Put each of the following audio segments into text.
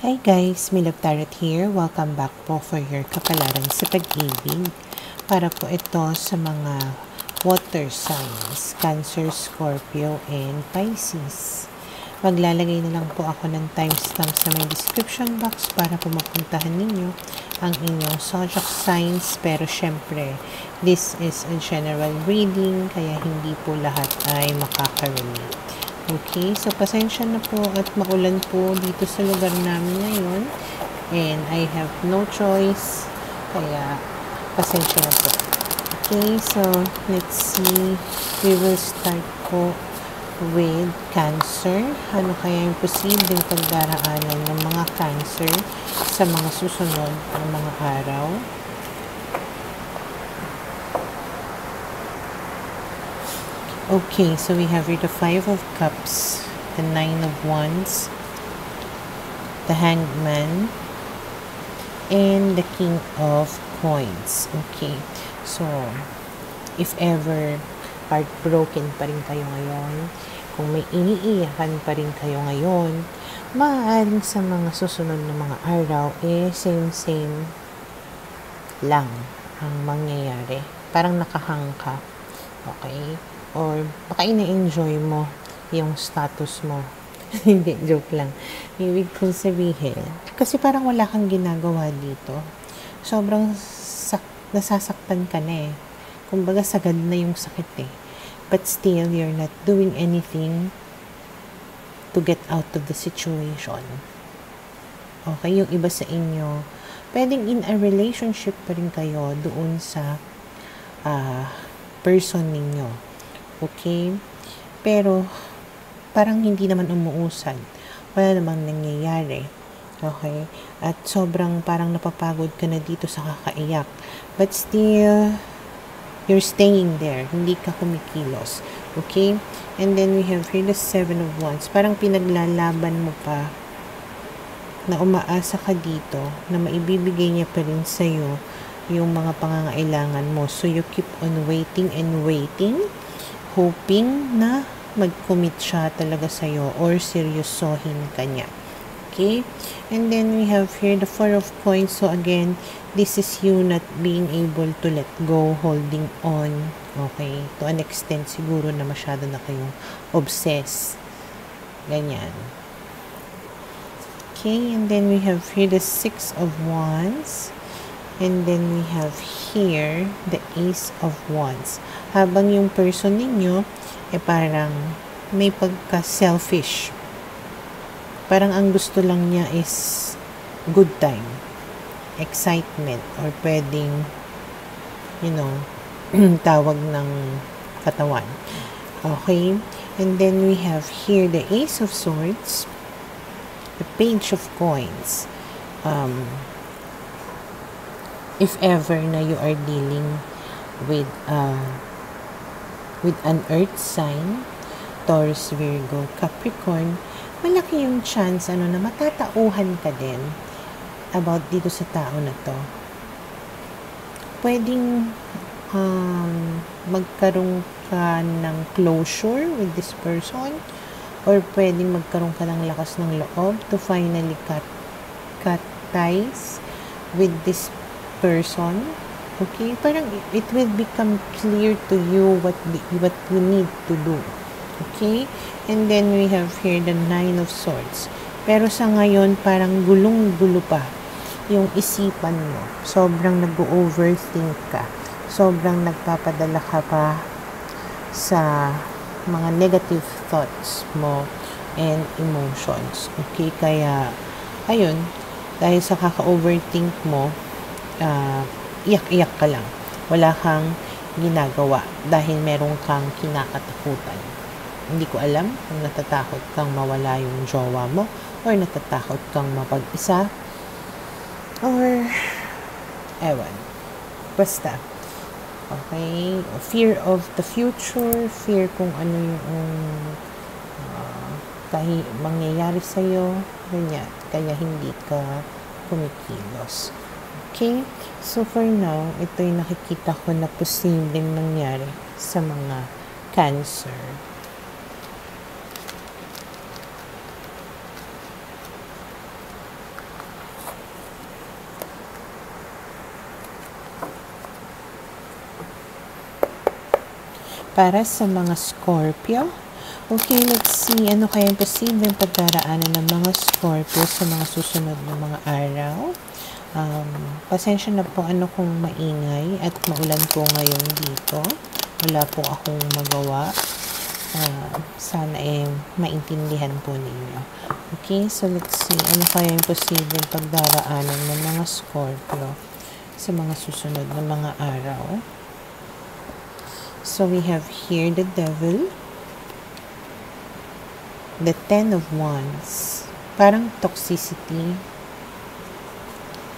Hi guys, Milog Tarot here. Welcome back po for your kapalaran sa pag-ibig. Para po ito sa mga water signs, Cancer, Scorpio, and Pisces. Maglalagay na lang po ako ng timestamp sa may description box para po mapuntahan ninyo ang inyong zodiac signs. Pero syempre, this is a general reading kaya hindi po lahat ay makaka-relate. Okay, so pasensya na po at maulan po dito sa lugar namin ngayon. And I have no choice. Kaya pasensya na po. Okay, so let's see. We will start po with Cancer. Ano kaya yung posibleng pagdaraanan ng mga Cancer sa mga susunod na mga araw? Okay, so we have here the Five of Cups, the Nine of Wands, the Hanged Man, and the King of Coins. Okay, so if ever heartbroken pa rin kayo ngayon, kung may iniiyakan pa rin kayo ngayon, maaaring sa mga susunod na mga araw, same lang ang mangyayari. Parang nakahang ka. Okay? Or baka ina-enjoy mo yung status mo. Hindi, joke lang. Ibig kong sabihin, kasi parang wala kang ginagawa dito. Sobrang nasasaktan ka na eh. Kumbaga sagad na yung sakit eh. But still, you're not doing anything to get out of the situation. Okay, yung iba sa inyo, pwedeng in a relationship pa rin kayo doon sa person ninyo. Okay? Pero, parang hindi naman umuusad. Wala namang nangyayari. Okay? At sobrang parang napapagod ka na dito sa kakaiyak. But still, you're staying there. Hindi ka kumikilos. Okay? And then we have here the Seven of Wands. Parang pinaglalaban mo pa na umaasa ka dito na maibibigay niya pa rin sa'yo yung mga pangangailangan mo. So, you keep on waiting and waiting, hoping na mag-commit siya talaga sa'yo or seryosohin ka niya. Okay? And then we have here the Four of Coins. So again, this is you not being able to let go, holding on. Okay? To an extent, siguro na masyado na kayong obsessed. Ganyan. Okay? And then we have here the Six of Wands. And then we have here the Ace of Wands. Habang yung person ninyo, parang may pagka-selfish. Parang ang gusto lang niya is good time, excitement, or pwedeng, tawag ng katawan. Okay? And then we have here the Ace of Swords, the Page of Coins. If ever na you are dealing with an earth sign, Taurus, Virgo, Capricorn, malaki yung chance na matatauhan ka din about dito sa tao na to. Pwedeng magkaroon ka ng closure with this person, or pwedeng magkaroon ka ng lakas ng loob to finally cut ties with this person. Okay, parang it will become clear to you what you need to do. Okay, and then we have here the Nine of Swords. Pero sa ngayon, parang gulong-gulo pa yung isipan mo. Sobrang nag-overthink ka. Sobrang nagpapadala ka pa sa mga negative thoughts mo and emotions. Okay, kaya, ayun, dahil sa kaka-overthink mo, iyak-iyak ka lang. Wala kang ginagawa dahil meron kang kinakatakutan. Hindi ko alam kung natatakot kang mawala yung jowa mo, or natatakot kang mapag-isa, or ewan. Basta. Okay? Fear of the future, fear kung ano yung mangyayari sa'yo, ganyan. Kaya hindi ka kumikilos. Okay? So, for now, ito yung nakikita ko na posibleng mangyari sa mga Cancer. para sa mga Scorpio. Okay, let's see ano kaya yung posibleng pagdaraanan ng mga Scorpio sa mga susunod na mga araw. Pasensya na po ano kung maingay at maulan po ngayon dito. Wala po akong magawa. Sana maintindihan po ninyo. Okay, so let's see ano kaya yung posibleng pagdaraanan ng mga Scorpio sa mga susunod na mga araw. So we have here the Devil, the Ten of Wands, parang toxicity,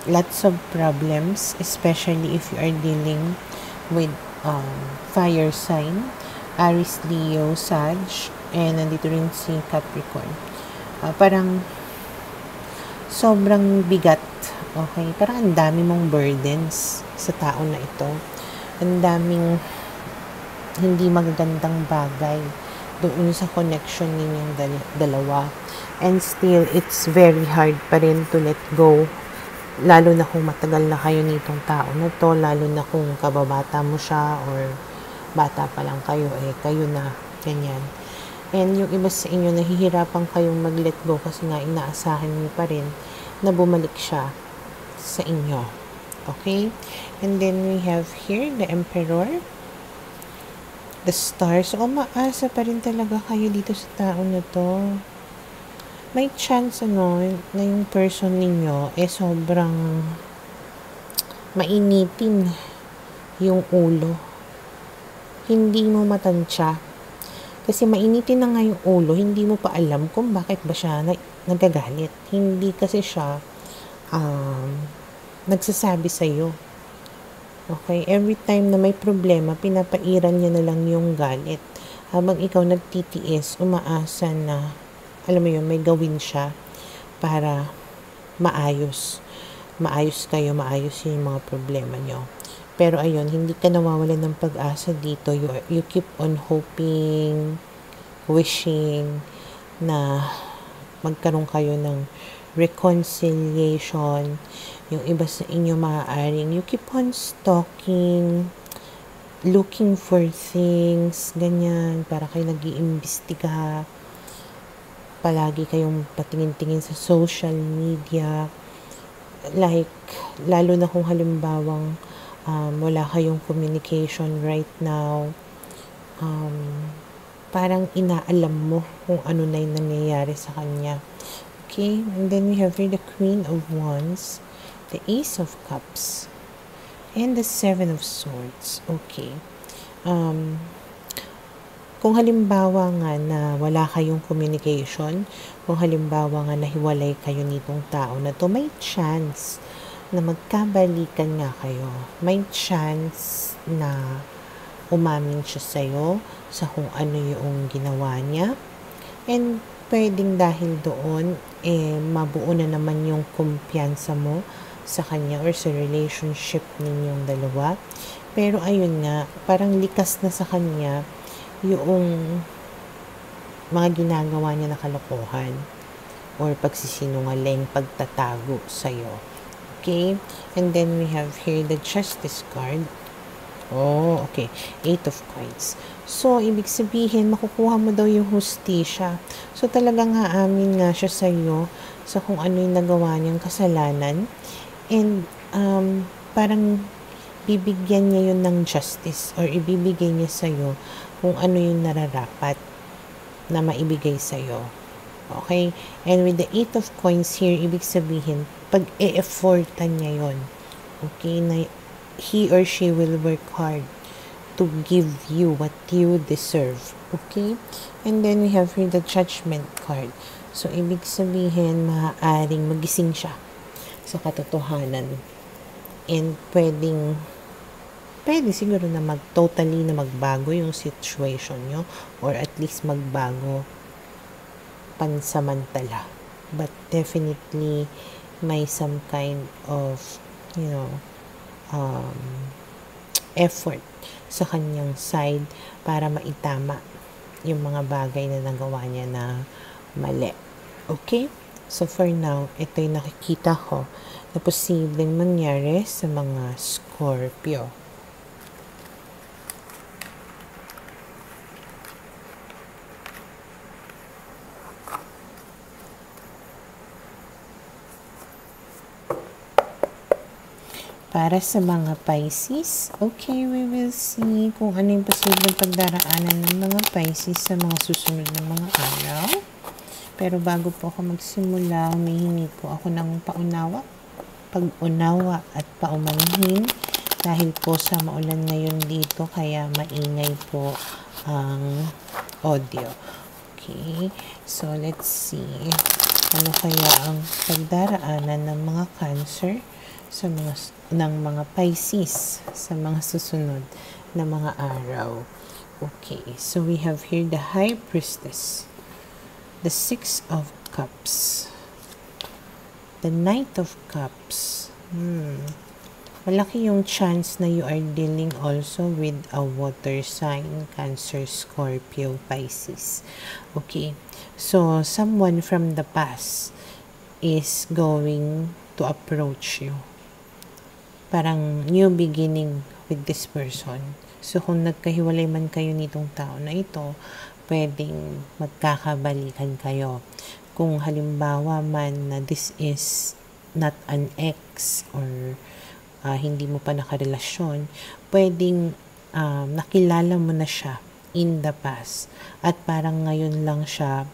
lots of problems, especially if you are dealing with fire sign, Aries, Leo, Sag, and nandito rin si Capricorn. Parang sobrang bigat, okay? Parang ang dami mong burdens sa tao na ito. Ang daming hindi magagandang bagay doon sa connection ninyong dalawa. And still, it's very hard pa rin to let go. Lalo na kung matagal na kayo nitong tao na to, lalo na kung kababata mo siya or bata pa lang kayo, kayo na, ganyan. And yung iba sa inyo, nahihirapan kayong mag-let go kasi nga inaasahan niyo pa rin na bumalik siya sa inyo. Okay? And then we have here the Emperor, the Star. So, umaasa pa rin talaga kayo dito sa tao na to. May chance na yung person ninyo sobrang mainitin yung ulo. Hindi mo matansya. Kasi mainitin na nga yung ulo, hindi mo pa alam kung bakit ba siya nagagalit. Hindi kasi siya nagsasabi sa'yo. Okay? Every time na may problema, pinapairan niya na lang yung galit. Habang ikaw nagtitiis, umaasa na alam mo yun, may gawin siya para maayos kayo, maayos yung mga problema nyo. Pero ayun, hindi ka nawawalan ng pag-asa dito. You keep on hoping, wishing na magkaroon kayo ng reconciliation. Yung iba sa inyo maaaring you keep on stalking, looking for things, ganyan, para kayo nag-iimbestiga. Palagi kayong patingin-tingin sa social media. Like, lalo na kung halimbawang wala kayong communication right now. Parang inaalam mo kung ano na yung nangyayari sa kanya. Okay? And then we have here the Queen of Wands, the Ace of Cups, and the Seven of Swords. Okay. Kung halimbawa nga na wala kayong communication, kung halimbawa nga nahiwalay kayo nitong tao na to, may chance na magkabalikan nga kayo. May chance na umamin siya sa'yo sa kung ano yung ginawa niya. And pwedeng dahil doon, mabuo na naman yung kumpiyansa mo sa kanya or sa relationship ninyong dalawa. Pero ayun nga, parang likas na sa kanya yung mga ginagawa niya na kalokohan or pagsisinungaling, pagtatago sa'yo. Okay? And then we have here the Justice card. Oh, okay. 8 of Coins. So, ibig sabihin, makukuha mo daw yung hustisya. So, talagang haamin nga siya sa'yo sa kung ano yung nagawa niyang kasalanan. And, parang bibigyan niya yun ng justice or ibibigay niya sa'yo kung ano yung nararapat na maibigay sa'yo. Okay? And with the 8 of Coins here, ibig sabihin, pag-e-effortan niya yun. Okay? Na he or she will work hard to give you what you deserve. Okay? And then we have here the Judgment card. So, ibig sabihin, maaaring magising siya sa katotohanan. And pwede siguro na totally na magbago yung situation nyo or at least magbago pansamantala. But definitely, may some kind of, effort sa kanyang side para maitama yung mga bagay na nagawa niya na mali. Okay? So, for now, ito yung nakikita ko na posibleng mangyari sa mga Scorpio. Para sa mga Pisces, okay, we will see kung ano yung posibleng pagdaraanan ng mga Pisces sa mga susunod na mga araw. Pero bago po ako magsimula, humihingi po ako ng pag-unawa at paumanhin dahil po sa maulan ngayon dito kaya maingay po ang audio. Okay, so let's see ano kaya ang pagdaraanan ng mga Cancer sa mga Pisces sa mga susunod na mga araw. Okay, so we have here the High Priestess, the Six of Cups, the Knight of Cups. Malaki yung chance na you are dealing also with a water sign, Cancer, Scorpio, Pisces. Okay, so someone from the past is going to approach you. Parang new beginning with this person. So, kung nagkahiwalay man kayo nitong tao na ito, pwedeng magkakabalikan kayo. Kung halimbawa man na this is not an ex or hindi mo pa nakarelasyon, pwedeng nakilala mo na siya in the past. At parang ngayon lang siya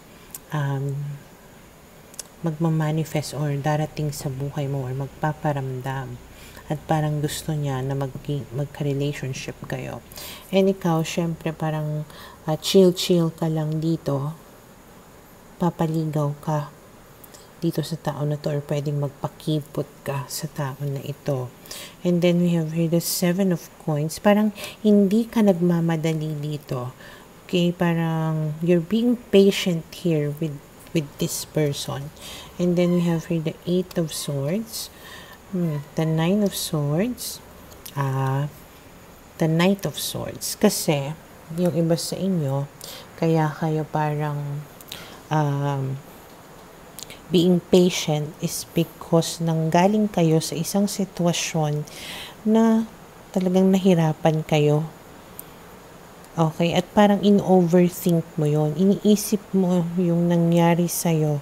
magmamanifest or darating sa buhay mo or magpaparamdam. At parang gusto niya na magka-relationship kayo. And ikaw, syempre parang chill-chill ka lang dito. Papaligaw ka dito sa tao na to or pwedeng magpakipot ka sa tao na ito. And then we have here the Seven of Coins. Parang hindi ka nagmamadali dito. Okay, parang you're being patient here with this person. And then we have here the Eight of Swords. The Nine of Swords, the Knight of Swords. Kasi, yung iba sa inyo, kaya kayo parang being patient is because nanggaling kayo sa isang sitwasyon na talagang nahirapan kayo. Okay? At parang in-overthink mo yon. Iniisip mo yung nangyari sa'yo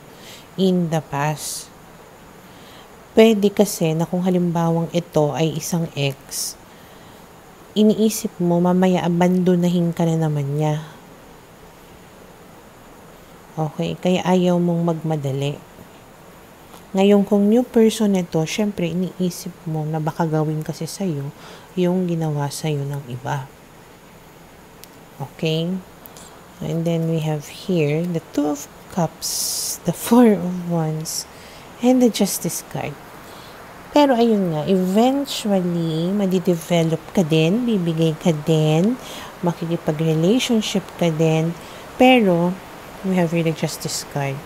in the past. Pwede kasi na kung halimbawang ito ay isang ex, iniisip mo mamaya abandonahin ka na naman niya. Okay, kaya ayaw mong magmadali. Ngayon kung new person ito, syempre iniisip mo na baka gawin kasi sa'yo yung ginawa sa'yo ng iba. Okay? And then we have here the Two of Cups, the Four of Wands, and the Justice card. Pero ayun nga, eventually, madidevelop ka din, bibigay ka din, makikipag-relationship ka din, pero, we have here the Justice card.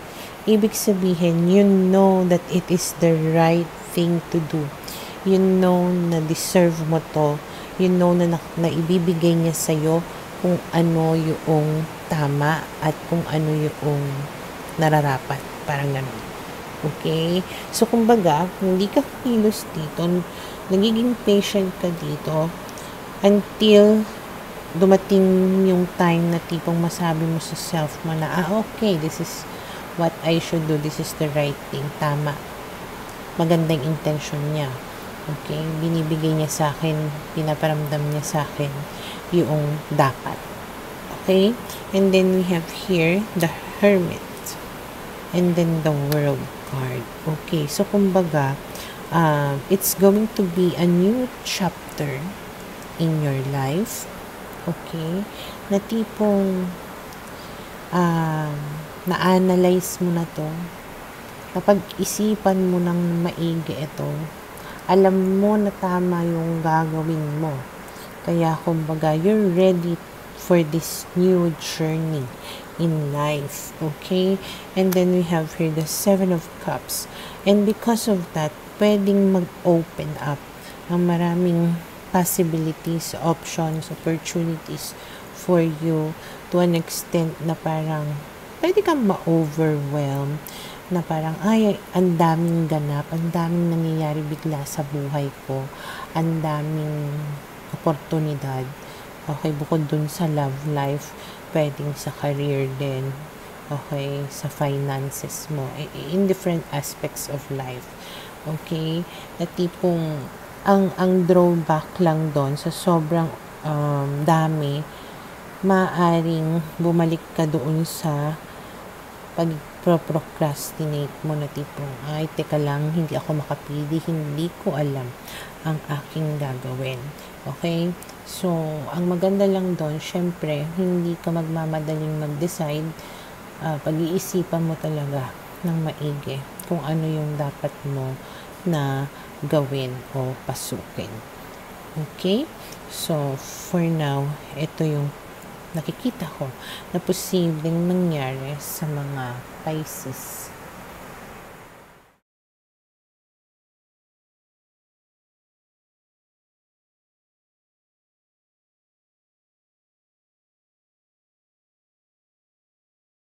Ibig sabihin, you know that it is the right thing to do. You know na deserve mo to. You know na ibibigay niya sa'yo kung ano yung tama at kung ano yung nararapat. Parang ganun. Okay? So, kumbaga, hindi ka kilos dito, nagiging patient ka dito until dumating yung time na tipong masabi mo sa self mo na, okay, this is what I should do, this is the right thing, tama. Magandang intention niya. Okay? Binibigay niya sa akin, pinaparamdam niya sa akin yung dapat. Okay? And then we have here the Hermit. And then the World card. Okay, so kumbaga, it's going to be a new chapter in your life. Okay? Na tipong na-analyze mo na to. Napag-isipan mo ng maigi ito. Alam mo na tama yung gagawin mo. Kaya kumbaga, you're ready for this new journey in life. Okay? And then we have here the Seven of Cups. And because of that, pwedeng mag-open up ng maraming possibilities, options, opportunities for you to an extent na parang pwede kang ma-overwhelm na parang ay, ang daming ganap, ang daming nangyayari bigla sa buhay ko, ang daming oportunidad. Okay, bukod dun sa love life, pwedeng sa career din, okay, sa finances mo, in different aspects of life. Okay, na tipong ang drawback lang doon sa sobrang dami, maaring bumalik ka doon sa pag-procrastinate mo na tipong, ay, teka lang, hindi ako makapili, hindi ko alam ang aking gagawin. Okay? So, ang maganda lang doon, syempre, hindi ka magmamadaling mag-decide, pag-iisipan mo talaga ng maigi kung ano yung dapat mo na gawin o pasukin. Okay? So, for now, ito yung nakikita ko na posibleng mangyari sa mga Pisces.